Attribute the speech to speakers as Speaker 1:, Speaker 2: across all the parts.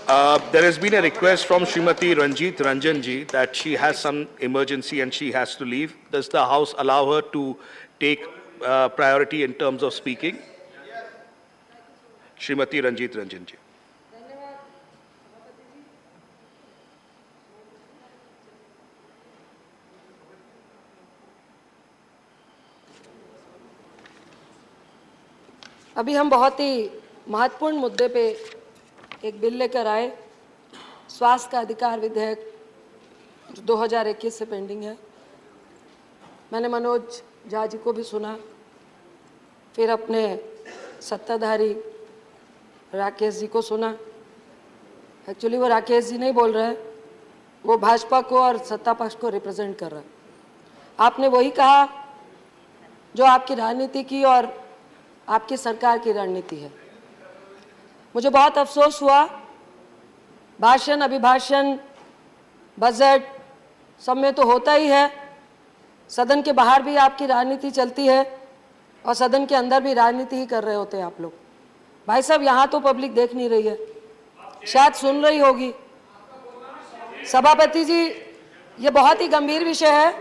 Speaker 1: There has been a request from Srimati Ranjit Ranjan ji that she has some emergency and she has to leave. Does the House allow her to take priority in terms of speaking? Srimati Ranjit Ranjan ji.
Speaker 2: अभी हम बहुत ही महत्वपूर्ण मुद्दे पे एक bill लेकर आए, स्वास्थ्य का अधिकार विधेयक जो 2021 से पेंडिंग है। मैंने मनोज झा जी को भी सुना, फिर अपने सत्ताधारी राकेश जी को सुना। एक्चुअली वो राकेश जी नहीं बोल रहे हैं, वो भाजपा को और सत्ता पक्ष को रिप्रेजेंट कर रहा है। आपने वही कहा जो आपकी राजनीति की और आपकी सरकार की रणनीति है। मुझे बहुत अफसोस हुआ, भाषण, अभिभाषण, बजट सब में तो होता ही है, सदन के बाहर भी आपकी राजनीति चलती है और सदन के अंदर भी राजनीति ही कर रहे होते हैं आप लोग। भाई साहब, यहाँ तो पब्लिक देख नहीं रही है, शायद सुन रही होगी। सभापति जी, ये बहुत ही गंभीर विषय है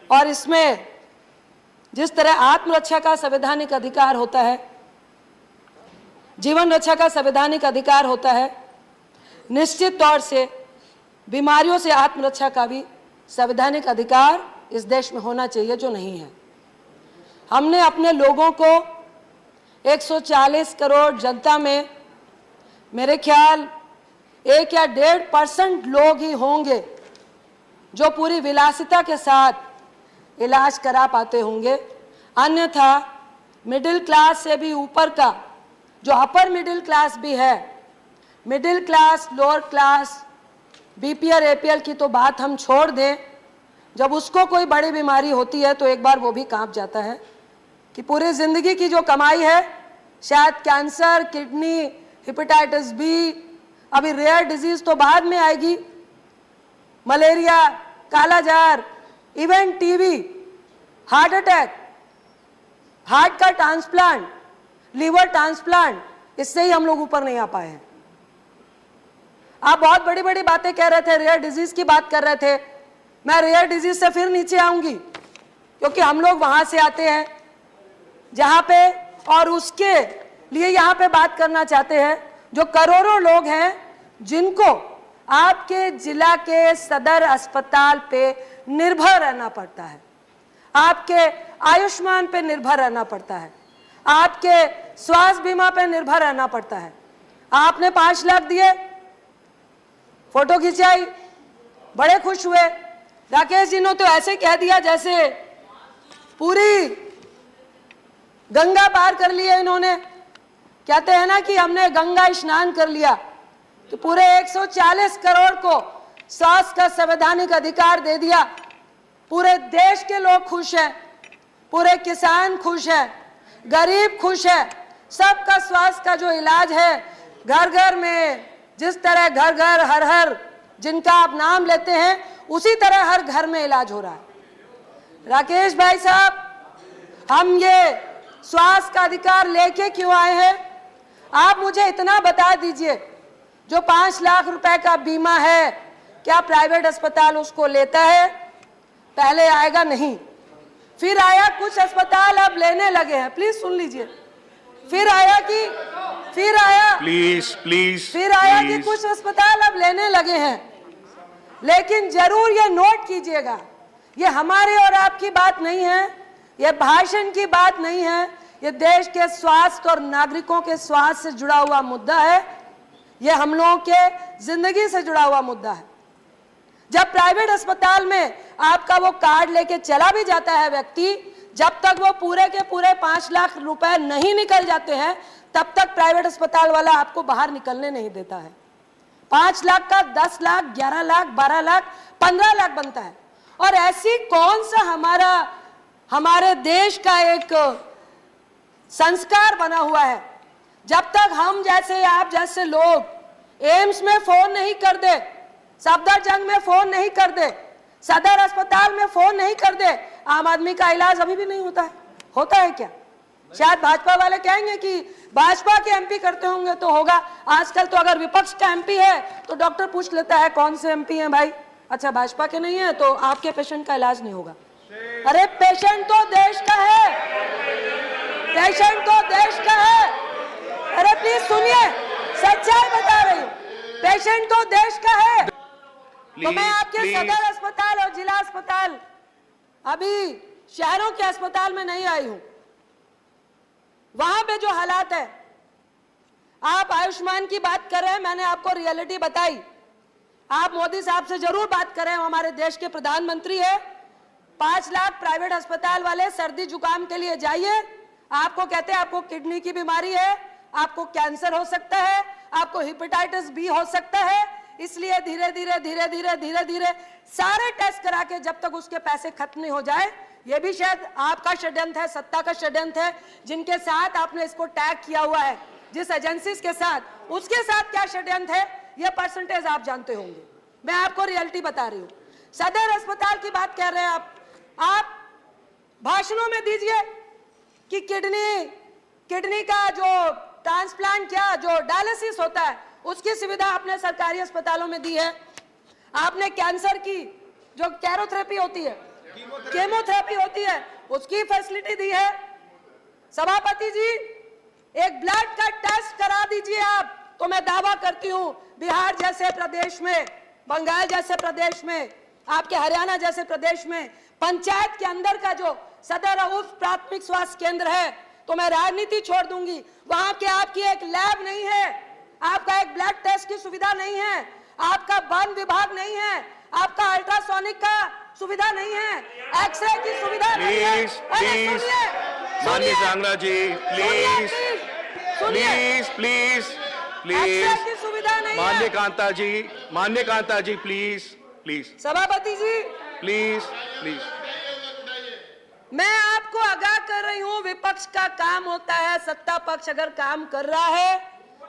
Speaker 2: और इसमें जिस तरह आत्मरक्षा का संवैधानिक अधिकार होता है, जीवन रक्षा का संवैधानिक अधिकार होता है, निश्चित तौर से बीमारियों से आत्मरक्षा का भी संवैधानिक अधिकार इस देश में होना चाहिए, जो नहीं है। हमने अपने लोगों को 140 करोड़ जनता में मेरे ख्याल 1 या 1.5% लोग ही होंगे जो पूरी विलासिता के साथ इलाज करा पाते होंगे। अन्यथा मिडिल क्लास से भी ऊपर का जो अपर मिडिल क्लास भी है, middle class, lower class, BPL APL की तो बात हम छोड़ दें, जब उसको कोई बड़ी बीमारी होती है तो एक बार वो भी कांप जाता है कि पूरी जिंदगी की जो कमाई है, शायद कैंसर, किडनी, हेपेटाइटिस बी, अभी रेयर डिजीज तो बाद में आएगी, मलेरिया, कालाजार, even TB, heart attack, heart का ट्रांसप्लांट, लीवर ट्रांसप्लांट, इससे ही हम लोग ऊपर नहीं आ पाए हैं। आप बहुत बड़ी बड़ी बातें कह रहे थे, रेयर डिजीज की बात कर रहे थे। मैं रेयर डिजीज से फिर नीचे आऊंगी, क्योंकि हम लोग वहां से आते हैं जहां पे, और उसके लिए यहां पे बात करना चाहते हैं जो करोड़ों लोग हैं जिनको आपके जिला के सदर अस्पताल पे निर्भर रहना पड़ता है, आपके आयुष्मान पे निर्भर रहना पड़ता है, आपके स्वास्थ्य बीमा पे निर्भर रहना पड़ता है। आपने 5 लाख दिए, फोटो खिंचाई, बड़े खुश हुए। राकेश जी ने तो ऐसे कह दिया जैसे पूरी गंगा पार कर लिया इन्होंने। कहते हैं ना कि हमने गंगा स्नान कर लिया। तो पूरे 140 करोड़ को स्वास्थ्य का संवैधानिक अधिकार दे दिया। पूरे देश के लोग खुश हैं, पूरे किसान खुश हैं, गरीब खुश है। सबका स्वास्थ्य का जो इलाज है, घर घर में, जिस तरह घर घर हर हर जिनका आप नाम लेते हैं, उसी तरह हर घर में इलाज हो रहा है। राकेश भाई साहब, हम ये स्वास्थ्य का अधिकार लेके क्यों आए हैं? आप मुझे इतना बता दीजिए, जो 5 लाख रुपए का बीमा है, क्या प्राइवेट अस्पताल उसको लेता है? पहले आएगा नहीं, फिर आया कुछ अस्पताल अब लेने लगे हैं। प्लीज सुन लीजिए। फिर आया कि कुछ अस्पताल अब लेने लगे हैं। लेकिन जरूर ये नोट कीजिएगा, ये हमारे और आपकी बात नहीं है, ये भाषण की बात नहीं है, ये देश के स्वास्थ्य और नागरिकों के स्वास्थ्य से जुड़ा हुआ मुद्दा है। ये हम लोगों के जिंदगी से जुड़ा हुआ मुद्दा है। जब प्राइवेट अस्पताल में आपका वो कार्ड लेके चला भी जाता है व्यक्ति, जब तक वो पूरे के पूरे 5 लाख रुपए नहीं निकल जाते हैं, तब तक प्राइवेट अस्पताल वाला आपको बाहर निकलने नहीं देता है। 5 लाख का 10 लाख, 11 लाख, 12 लाख, 15 लाख बनता है। और ऐसी कौन सा हमारे देश का एक संस्कार बना हुआ है, जब तक हम जैसे, आप जैसे लोग एम्स में फोन नहीं कर दे, सफदरजंग में फोन नहीं कर दे, सदर अस्पताल में फोन नहीं कर दे, आम आदमी का इलाज अभी भी नहीं होता है। होता है क्या? शायद भाजपा वाले कहेंगे कि भाजपा के एमपी करते होंगे तो होगा। आजकल तो अगर विपक्ष का एमपी है तो डॉक्टर पूछ लेता है कौन से एमपी हैं भाई, अच्छा भाजपा के नहीं है तो आपके पेशेंट का इलाज नहीं होगा। अरे पेशेंट तो देश का है, पेशेंट तो देश का है। अरे प्लीज सुनिए, सच्चाई बता रही हूँ, पेशेंट तो देश का है। तो मैं आपके सदर अस्पताल और जिला अस्पताल, अभी शहरों के अस्पताल में नहीं आई हूं, वहां पे जो हालात है, आप आयुष्मान की बात कर रहे हैं, मैंने आपको रियलिटी बताई। आप मोदी साहब से जरूर बात करें, हमारे देश के प्रधानमंत्री है। 5 लाख प्राइवेट अस्पताल वाले सर्दी जुकाम के लिए जाइए, आपको कहते हैं आपको किडनी की बीमारी है, आपको कैंसर हो सकता है, आपको हेपेटाइटिस बी हो सकता है, इसलिए धीरे धीरे सारे टेस्ट करा के जब तक उसके पैसे खत्म नहीं हो जाए, ये भी शायद आपका षड्यंत्र है, सत्ता का षड्यंत्र है, जिनके साथ आपने इसको टैग किया हुआ है, जिस एजेंसी के साथ, उसके साथ क्या षड्यंत्र है, ये परसेंटेज आप जानते होंगे। मैं आपको रियलिटी बता रही हूं। सदर अस्पताल की बात कर रहे हैं आप भाषणों में दीजिए कि किडनी का जो ट्रांसप्लांट क्या, जो डायलिसिस होता है, उसकी सुविधा आपने सरकारी अस्पतालों में दी है। आपने कैंसर की जो कैरोथेरेपी होती है, केमोथेरेपी होती है, उसकी फैसिलिटी दी है। सभापति जी, एक ब्लड का टेस्ट करा दीजिए आप, तो मैं दावा करती हूं बिहार जैसे प्रदेश में, बंगाल जैसे प्रदेश में, आपके हरियाणा जैसे प्रदेश में पंचायत के अंदर का जो सदर और उप प्राथमिक स्वास्थ्य केंद्र है, तो मैं राजनीति छोड़ दूंगी, वहां के आपकी एक लैब नहीं है, आपका एक ब्लड टेस्ट की सुविधा नहीं है, आपका वन विभाग नहीं है, आपका अल्ट्रासोनिक का सुविधा नहीं है, एक्सरे की सुविधा नहीं है।
Speaker 1: प्लीज माननीय सांगरा जी, प्लीज
Speaker 2: एक्सरे की सुविधा नहीं है।
Speaker 1: मान्य कांता जी प्लीज
Speaker 2: सभापति जी
Speaker 1: प्लीज
Speaker 2: मैं आपको आगाह कर रही हूं, विपक्ष का काम होता है, सत्ता पक्ष अगर काम कर रहा है,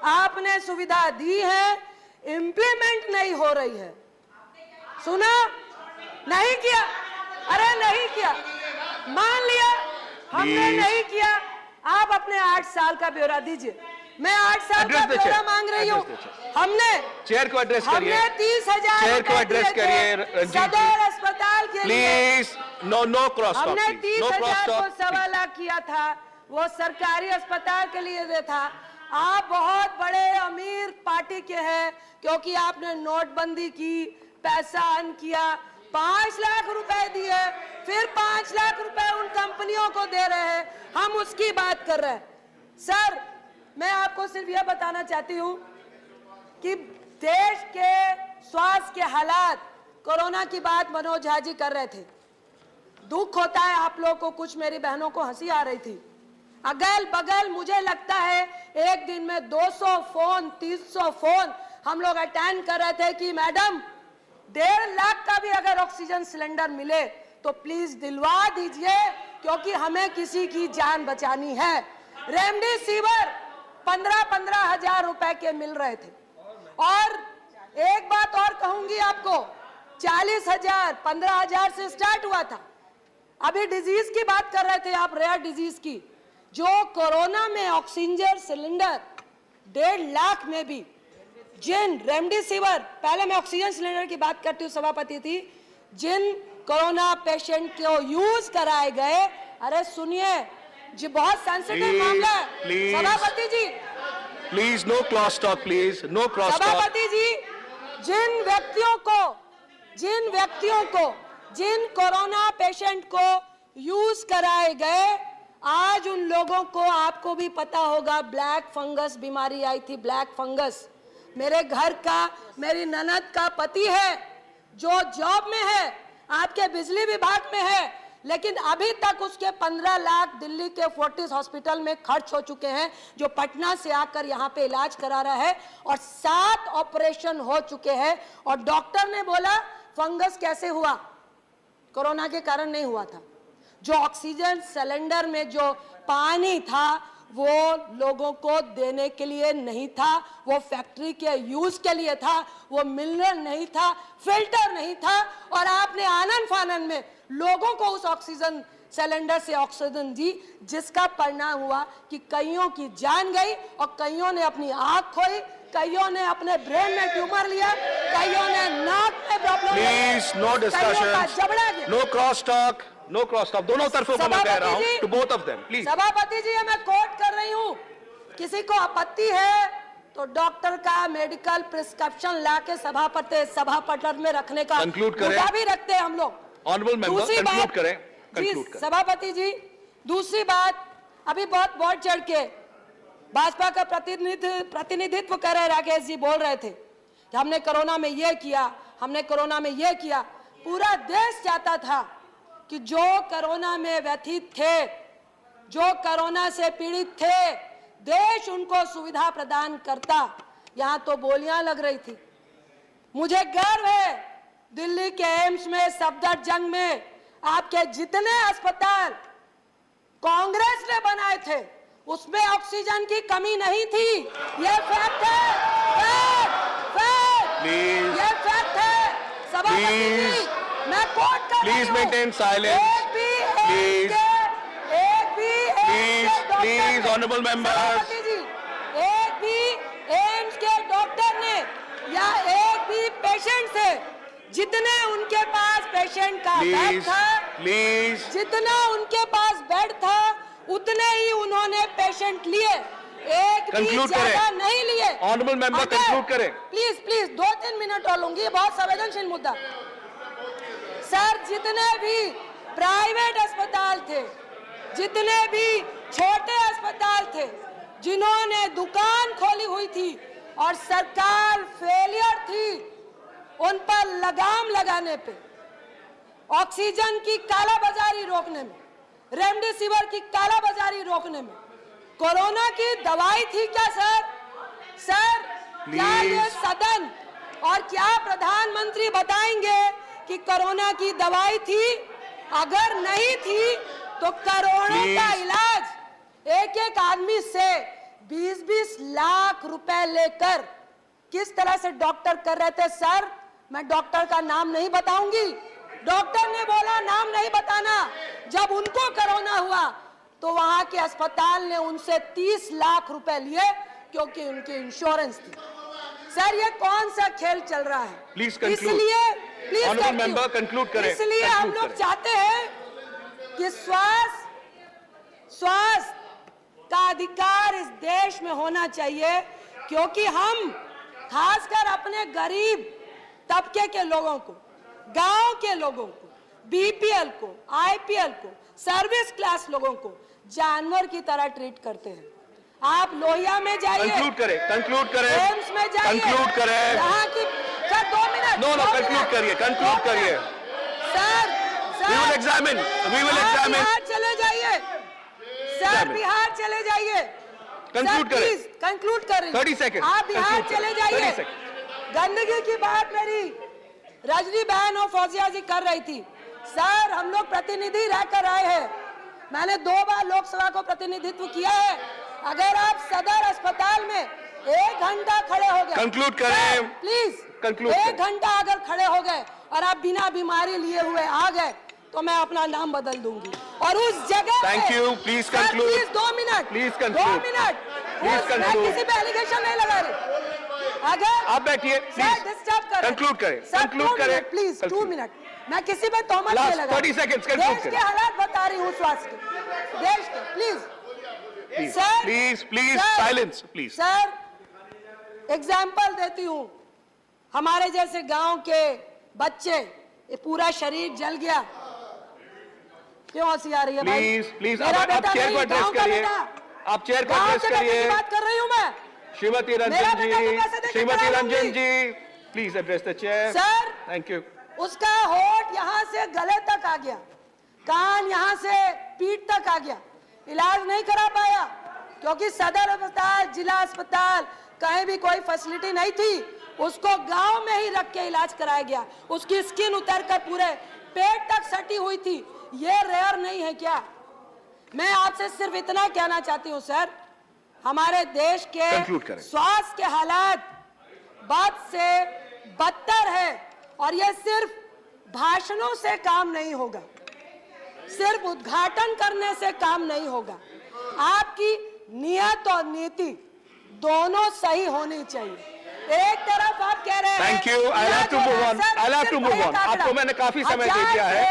Speaker 2: आपने सुविधा दी है, इंप्लीमेंट नहीं हो रही है। सुना? नहीं किया, अरे नहीं किया, मान लिया हमने नहीं किया, आप अपने 8 साल का ब्यौरा दीजिए। मैं 8 साल का ब्यौरा मांग रही हूँ। हमने
Speaker 1: चेयर को एड्रेस करिए,
Speaker 2: हमने 30,000
Speaker 1: चेयर को एड्रेस करिए
Speaker 2: सदर अस्पताल के लिए,
Speaker 1: प्लीज। नो क्रॉस टॉक,
Speaker 2: हमने 30,000 को
Speaker 1: प्लीज।
Speaker 2: 1.25 लाख किया था, वो सरकारी अस्पताल के लिए दे था। आप बहुत बड़े अमीर पार्टी के हैं, क्योंकि आपने नोटबंदी की, पैसा अन किया, 5 लाख रुपए दिए, फिर 5 लाख रुपए उन कंपनियों को दे रहे हैं, हम उसकी बात कर रहे हैं। सर, मैं आपको सिर्फ यह बताना चाहती हूं कि देश के स्वास्थ्य के हालात, कोरोना की बात मनोज झा जी कर रहे थे, दुख होता है आप लोगों को, कुछ मेरी बहनों को हंसी आ रही थी, अगल बगल मुझे लगता है एक दिन में 200 फोन 300 फोन हम लोग अटेंड कर रहे थे कि मैडम 1.5 लाख का भी अगर ऑक्सीजन सिलेंडर मिले तो प्लीज दिलवा दीजिए, क्योंकि हमें किसी की जान बचानी है। रेमडेसिविर 15-15 हजार रुपए के मिल रहे थे। और एक बात और कहूंगी आपको, 40,000 15,000 से स्टार्ट हुआ था। अभी डिजीज की बात कर रहे थे आप, रेयर डिजीज की, जो कोरोना में ऑक्सीजन सिलेंडर 1.5 लाख में भी जिन रेमडेसिविर, पहले मैं ऑक्सीजन सिलेंडर की बात करती हूँ सभापति थी, जिन कोरोना पेशेंट को यूज कराए गए, अरे सुनिए जी, बहुत सेंसिटिव मामला है सभापति ji,
Speaker 1: please no cross talk, please no cross talk.
Speaker 2: सभापति जी, जिन व्यक्तियों को जिन कोरोना पेशेंट को यूज कराए गए, आज उन लोगों को, आपको भी पता होगा, ब्लैक फंगस बीमारी आई थी, ब्लैक फंगस। मेरे घर का, मेरी ननद का पति है जो जॉब में है, आपके बिजली विभाग में है, लेकिन अभी तक उसके 15 लाख दिल्ली के फोर्टिस हॉस्पिटल में खर्च हो चुके हैं, जो पटना से आकर यहाँ पे इलाज करा रहा है, और 7 ऑपरेशन हो चुके हैं, और डॉक्टर ने बोला फंगस कैसे हुआ, कोरोना के कारण नहीं हुआ था। जो ऑक्सीजन सिलेंडर में जो पानी था वो लोगों को देने के लिए नहीं था, वो फैक्ट्री के यूज के लिए था, वो मिनरल नहीं था, फिल्टर नहीं था, और आपने आनन फानन में लोगों को उस ऑक्सीजन सिलेंडर से ऑक्सीजन दी, जिसका परिणाम हुआ कि कईयों की जान गई और कईयों ने अपनी आंख खोई, कईयों ने अपने ब्रेन में ट्यूमर लिया, कईयों ने नाक में प्रॉब्लम,
Speaker 1: प्लीज नो डिस्कशन,
Speaker 2: जबड़ा गया।
Speaker 1: No cross talk, no cross talk, दोनों तरफों को मैं कह रहा हूं, to both of them, please.
Speaker 2: सभापति जी, मैं कोट कर रही हूं, किसी को आपत्ति है तो डॉक्टर का मेडिकल प्रिस्क्रिप्शन लाके सभापटल में रखने का मुद्दा भी रखते हैं हम लोग।
Speaker 1: ऑनरेबल मेंबर, कंक्लूड करें,
Speaker 2: कंक्लूड करें। सभापति जी, दूसरी बात, अभी बहुत बढ़ चढ़ के भाजपा का प्रतिनिधित्व कर रहे राकेश जी बोल रहे थे कि हमने कोरोना में ये किया, हमने कोरोना में ये किया। पूरा देश चाहता था कि जो कोरोना में व्यथित थे, जो कोरोना से पीड़ित थे, देश उनको सुविधा प्रदान करता। यहां तो बोलियां लग रही थी। मुझे गर्व है दिल्ली के एम्स में, सफदरजंग में आपके जितने अस्पताल कांग्रेस ने बनाए थे उसमें ऑक्सीजन की कमी नहीं थी। ये फैक्ट है, फैक्ट, ये फैक्ट है। सभापति जी, मैं कोट कर रही हूं,
Speaker 1: please maintain silence, please, please honourable members,
Speaker 2: एक भी एम्स के डॉक्टर ने या एक भी पेशेंट से, जितने उनके पास पेशेंट का बेड था,
Speaker 1: प्लीज,
Speaker 2: जितना उनके पास बेड था उतने ही उन्होंने पेशेंट लिए, एक भी ज्यादा नहीं लिए।
Speaker 1: ऑनरेबल मेंबर कंक्लूड करें
Speaker 2: प्लीज, प्लीज 2-3 मिनट और लूंगी, ये बहुत संवेदनशील मुद्दा। सर, जितने भी प्राइवेट अस्पताल थे, जितने भी छोटे अस्पताल थे, जिन्होंने दुकान खोली हुई थी और सरकार फेलियर थी उन पर लगाम लगाने पे, ऑक्सीजन की कालाबाजारी रोकने में, रेमडेसिविर की कालाबाजारी रोकने में, कोरोना की दवाई थी क्या सर? सर, क्या ये सदन और क्या प्रधानमंत्री बताएंगे कि कोरोना की दवाई थी? अगर नहीं थी तो करोड़ों का इलाज एक एक आदमी से 20-20 लाख रुपए लेकर किस तरह से डॉक्टर कर रहे थे। सर, मैं डॉक्टर का नाम नहीं बताऊंगी, डॉक्टर ने बोला नाम नहीं बताना। जब उनको कोरोना हुआ तो वहां के अस्पताल ने उनसे 30 लाख रुपए लिए क्योंकि उनकी इंश्योरेंस थी। सर, ये कौन सा खेल चल रहा है?
Speaker 1: प्लीज कंक्लूड,
Speaker 2: इसलिए प्लीज
Speaker 1: मेंबर कंक्लूड करें।
Speaker 2: इसलिए हम लोग चाहते हैं कि स्वास्थ्य का अधिकार इस देश में होना चाहिए, क्योंकि हम खासकर अपने गरीब तबके के लोगों को, गांव के लोगों को, बीपीएल को, आईपीएल को, सर्विस क्लास लोगों को जानवर की तरह ट्रीट करते हैं। आप लोहिया में जाइए,
Speaker 1: कंक्लूड करें, कंक्लूड करें,
Speaker 2: एम्स में जाइए,
Speaker 1: कंक्लूड करें,
Speaker 2: यहाँ की। सर, 2 मिनट,
Speaker 1: नो कंक्लूड करिए, कंक्लूड करिए।
Speaker 2: Sir,
Speaker 1: we will examine,
Speaker 2: Bihar चले जाइए सर, बिहार चले जाइए,
Speaker 1: कंक्लूड करें,
Speaker 2: कंक्लूड करें,
Speaker 1: 30 सेकंड,
Speaker 2: आप बिहार चले जाइए। गंदगी की बात मेरी रजनी बहन और फौजिया जी कर रही थी। सर, हम लोग प्रतिनिधि रहकर आए हैं, मैंने 2 बार लोकसभा को प्रतिनिधित्व किया है। अगर आप सदर अस्पताल में 1 घंटा खड़े हो गए,
Speaker 1: कंक्लूड करें,
Speaker 2: प्लीज,
Speaker 1: कंक्लूड
Speaker 2: 1 घंटा अगर खड़े हो गए और आप बिना बीमारी लिए हुए आ गए तो मैं अपना नाम बदल दूंगी। और उस जगह,
Speaker 1: thank you, please conclude,
Speaker 2: please 2 minute,
Speaker 1: please conclude,
Speaker 2: 2 minute, मैं किसी पे एलिगेशन नहीं लगा रही। अगर
Speaker 1: आप बैठिए, प्लीज
Speaker 2: डिस्टर्ब कर,
Speaker 1: कंक्लूड करें, कंक्लूड करें,
Speaker 2: प्लीज 2 मिनट, मैं किसी पे तोहमत नहीं लगा,
Speaker 1: 30 सेकंड्स कंक्लूड
Speaker 2: देश
Speaker 1: करें।
Speaker 2: के हालात बता रही हूँ, स्वास्थ्य के, देश के। Please sir,
Speaker 1: please silence, please.
Speaker 2: Sir, example देती हूँ, हमारे जैसे गांव के बच्चे, ये पूरा शरीर जल गया, क्यों हंसी आ रही है भाई?
Speaker 1: प्लीज
Speaker 2: मेरा
Speaker 1: आप
Speaker 2: बेटा
Speaker 1: चेयर
Speaker 2: नहीं,
Speaker 1: पर एड्रेस
Speaker 2: गांव का
Speaker 1: करिए,
Speaker 2: बेटा।
Speaker 1: आप चेयर पर
Speaker 2: गांव
Speaker 1: एड्रेस
Speaker 2: के बेटे
Speaker 1: करिए।
Speaker 2: की बात कर रही हूँ मैं।
Speaker 1: श्रीमती
Speaker 2: मेरा
Speaker 1: रंजन
Speaker 2: बेटा को पैसे देकर
Speaker 1: जी, श्रीमती
Speaker 2: करा
Speaker 1: रंजन
Speaker 2: लूंगी।
Speaker 1: जी, please address the chair.
Speaker 2: Sir,
Speaker 1: thank you.
Speaker 2: उसका होठ यहाँ से गले तक आ गया, कान यहाँ से पीठ तक आ गया, इलाज नहीं करा पाया क्योंकि सदर अस्पताल, जिला अस्पताल, कहीं भी कोई फैसिलिटी नहीं थी। उसको गांव में ही रख के इलाज कराया गया, उसकी स्किन उतर कर पूरे पेट तक सटी हुई थी। ये रेयर नहीं है क्या? मैं आपसे सिर्फ इतना कहना चाहती हूँ सर, हमारे देश के स्वास्थ्य के हालात बद से बदतर है और ये सिर्फ भाषणों से काम नहीं होगा, सिर्फ उद्घाटन करने से काम नहीं होगा। आपकी नियत और नीति दोनों सही होनी चाहिए। एक तरफ आप कह रहे हैं
Speaker 1: Thank you. I'll have to move on. I'll have to move on. आपको मैंने काफी समय दे दिया है।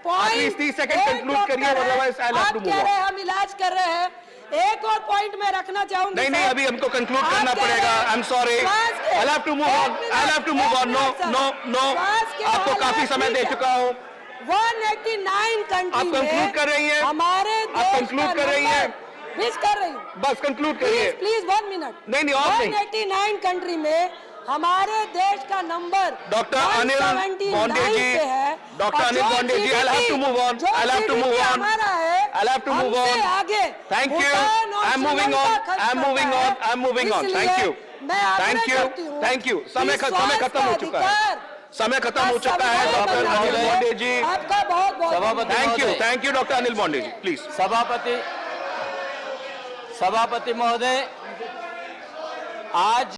Speaker 1: At least 30 सेकंड conclude करिए, otherwise I'll have to move on.
Speaker 2: आप कह रहे हैं हम इलाज कर रहे हैं। एक और पॉइंट मैं रखना चाहूंगी।
Speaker 1: नहीं, अभी हमको कंक्लूड करना पड़ेगा। I'm sorry. I'll have to move on. I'll have to move on. No. आपको काफी समय दे चुका हूँ।
Speaker 2: 189 कंट्री
Speaker 1: आप conclude कर रही हैं?
Speaker 2: हमारे
Speaker 1: आप conclude कर रही हैं?
Speaker 2: प्लीज कर रही हूँ,
Speaker 1: बस कंक्लूड करिए।
Speaker 2: Please 1 minute.
Speaker 1: नहीं, और नहीं।
Speaker 2: 189 कंट्री में हमारे देश का number
Speaker 1: doctor Anil Bonde ji, doctor Anil Bonde ji, I'll have to move on. I'll have to move on. I'll have to move on.
Speaker 2: आगे
Speaker 1: Thank you. I'm moving on. Thank you. समय खत्म हो चुका है। डॉक्टर अनिल बॉन्डे जी,
Speaker 2: आपका बहुत बहुत
Speaker 1: thank you doctor Anil Bonde ji, please.
Speaker 3: सभापति महोदय, आज